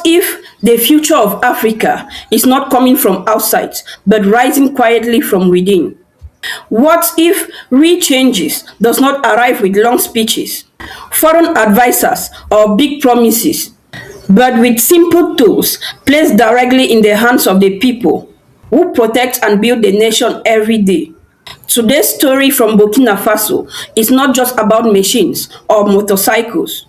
if the future of Africa is not coming from outside, but rising quietly from within? What if real changes does not arrive with long speeches, foreign advisors, or big promises, but with simple tools placed directly in the hands of the people who protect and build the nation every day? Today's story from Burkina Faso is not just about machines or motorcycles.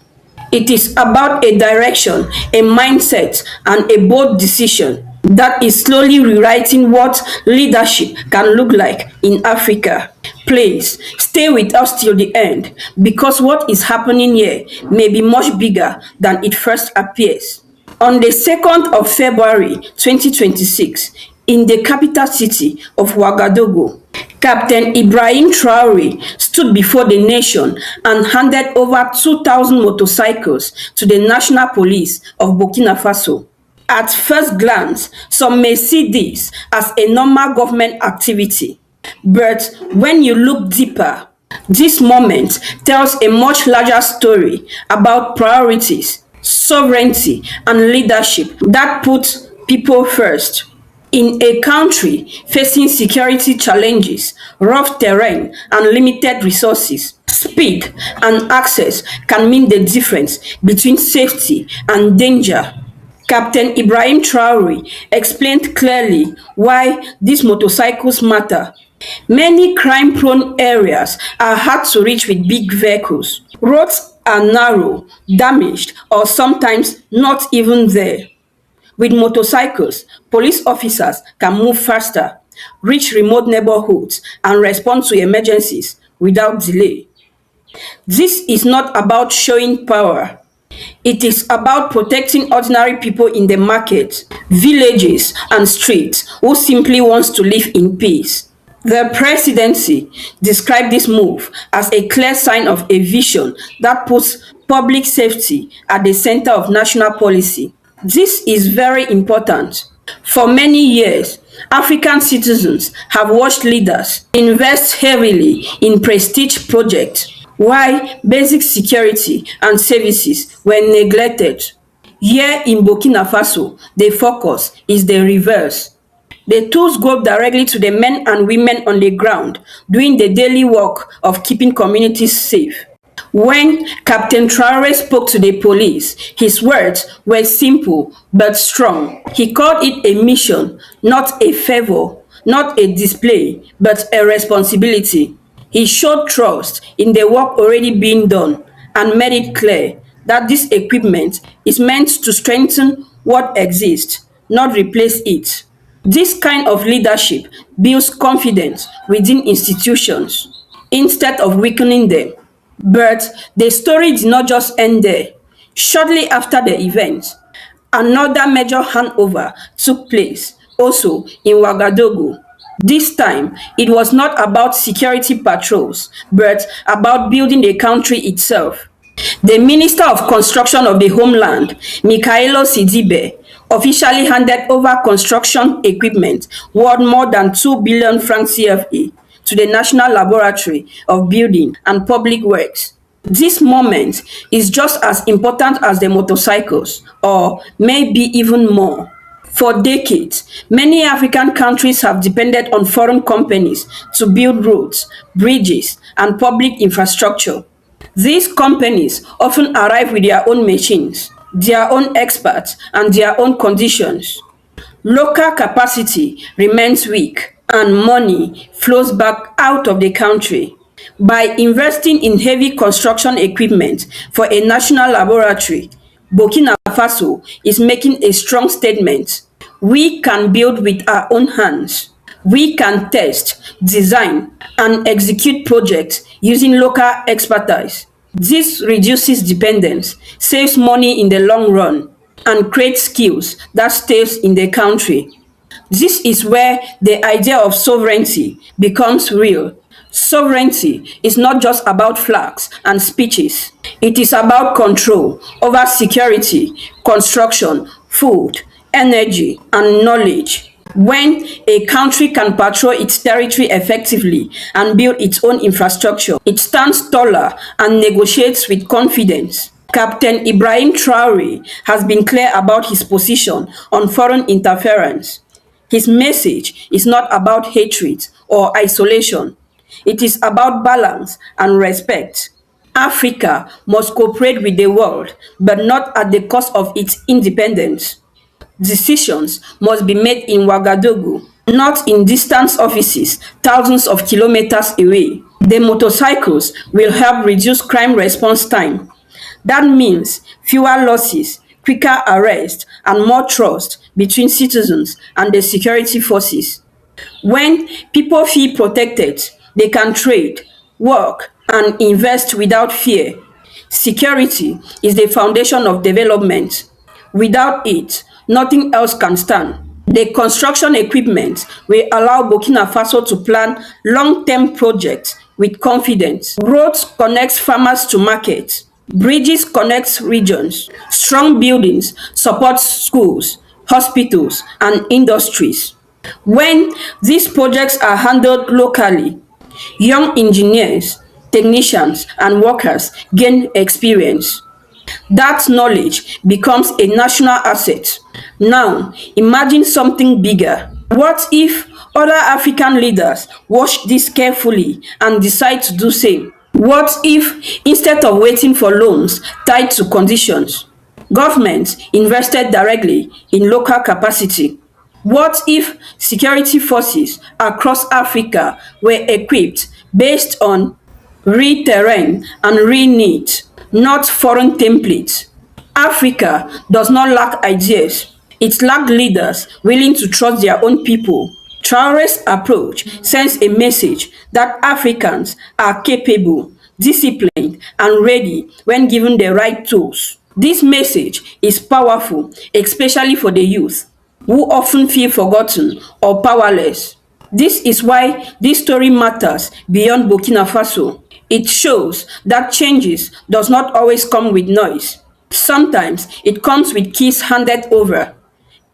It is about a direction, a mindset, and a bold decision that is slowly rewriting what leadership can look like in Africa. Please stay with us till the end, because what is happening here may be much bigger than it first appears. On the 2nd of February 2026, in the capital city of Ouagadougou, Captain Ibrahim Traore stood before the nation and handed over 2,000 motorcycles to the National Police of Burkina Faso. At first glance, some may see this as a normal government activity. But when you look deeper, this moment tells a much larger story about priorities, sovereignty, and leadership that put people first. In a country facing security challenges, rough terrain, and limited resources, speed and access can mean the difference between safety and danger. Captain Ibrahim Traore explained clearly why these motorcycles matter. Many crime-prone areas are hard to reach with big vehicles. Roads are narrow, damaged, or sometimes not even there. With motorcycles, police officers can move faster, reach remote neighborhoods, and respond to emergencies without delay. This is not about showing power. It is about protecting ordinary people in the market, villages, and streets who simply want to live in peace. The presidency described this move as a clear sign of a vision that puts public safety at the center of national policy. This is very important. For many years, African citizens have watched leaders invest heavily in prestige projects, while basic security and services were neglected. Here in Burkina Faso, the focus is the reverse. The tools go directly to the men and women on the ground, doing the daily work of keeping communities safe. When Captain Traoré spoke to the police, his words were simple but strong. He called it a mission, not a favor, not a display, but a responsibility. He showed trust in the work already being done and made it clear that this equipment is meant to strengthen what exists, not replace it. This kind of leadership builds confidence within institutions instead of weakening them. But the story did not just end there. Shortly after the event, another major handover took place, also in Ouagadougou. This time, it was not about security patrols, but about building the country itself. The Minister of Construction of the Homeland, Mikhailo Sidibe, officially handed over construction equipment worth more than 2 billion francs CFA to the National Laboratory of Building and Public Works. This moment is just as important as the motorcycles, or maybe even more. For decades, many African countries have depended on foreign companies to build roads, bridges, and public infrastructure. These companies often arrive with their own machines, their own experts, and their own conditions. Local capacity remains weak, and money flows back out of the country. By investing in heavy construction equipment for a national laboratory, Burkina Faso is making a strong statement. We can build with our own hands. We can test, design, and execute projects using local expertise. This reduces dependence, saves money in the long run, and creates skills that stays in the country. This is where the idea of sovereignty becomes real. Sovereignty is not just about flags and speeches. It is about control over security, construction, food, energy, and knowledge. When a country can patrol its territory effectively and build its own infrastructure, it stands taller and negotiates with confidence. Captain Ibrahim Traore has been clear about his position on foreign interference. His message is not about hatred or isolation. It is about balance and respect. Africa must cooperate with the world, but not at the cost of its independence. Decisions must be made in Ouagadougou, not in distant offices thousands of kilometers away. The motorcycles will help reduce crime response time. That means fewer losses, quicker arrest, and more trust between citizens and the security forces. When people feel protected, they can trade, work, and invest without fear. Security is the foundation of development. Without it, nothing else can stand. The construction equipment will allow Burkina Faso to plan long-term projects with confidence. Roads connect farmers to markets. Bridges connect regions. Strong buildings support schools, hospitals, and industries. When these projects are handled locally, young engineers, technicians, and workers gain experience. That knowledge becomes a national asset. Now, imagine something bigger. What if other African leaders watch this carefully and decide to do same? What if, instead of waiting for loans tied to conditions, governments invested directly in local capacity? What if security forces across Africa were equipped based on real terrain and real needs, not foreign templates? Africa does not lack ideas. It lacks leaders willing to trust their own people. Traore's approach sends a message that Africans are capable, disciplined, and ready when given the right tools. This message is powerful, especially for the youth, who often feel forgotten or powerless. This is why this story matters beyond Burkina Faso. It shows that changes does not always come with noise. Sometimes it comes with keys handed over,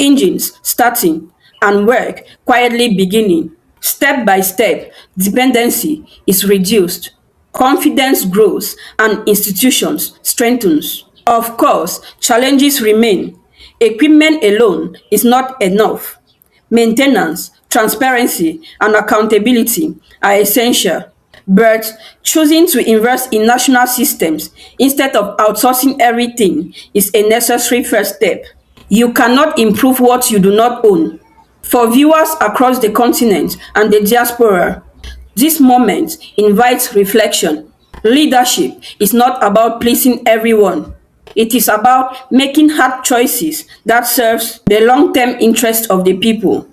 engines starting, and work quietly beginning. Step by step, dependency is reduced, confidence grows, and institutions strengthens. Of course, challenges remain. Equipment alone is not enough. Maintenance, transparency, and accountability are essential. But choosing to invest in national systems instead of outsourcing everything is a necessary first step. You cannot improve what you do not own. For viewers across the continent and the diaspora, this moment invites reflection. Leadership is not about pleasing everyone. It is about making hard choices that serves the long-term interest of the people.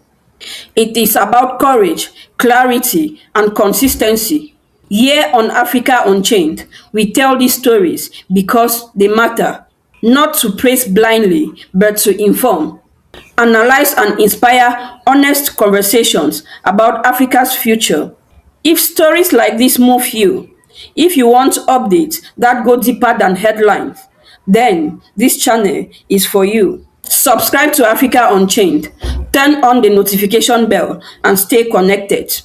It is about courage, clarity, and consistency. Here on Africa Unchained, we tell these stories because they matter, not to praise blindly, but to inform, analyze, and inspire honest conversations about Africa's future. If stories like this move you, if you want updates that go deeper than headlines, then this channel is for you. Subscribe to Africa Unchained, turn on the notification bell, and stay connected.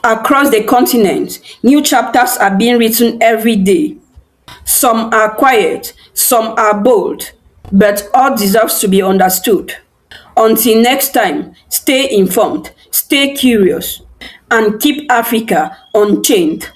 Across the continent, new chapters are being written every day. Some are quiet, some are bold, but all deserves to be understood. Until next time, stay informed, stay curious, and keep Africa unchained.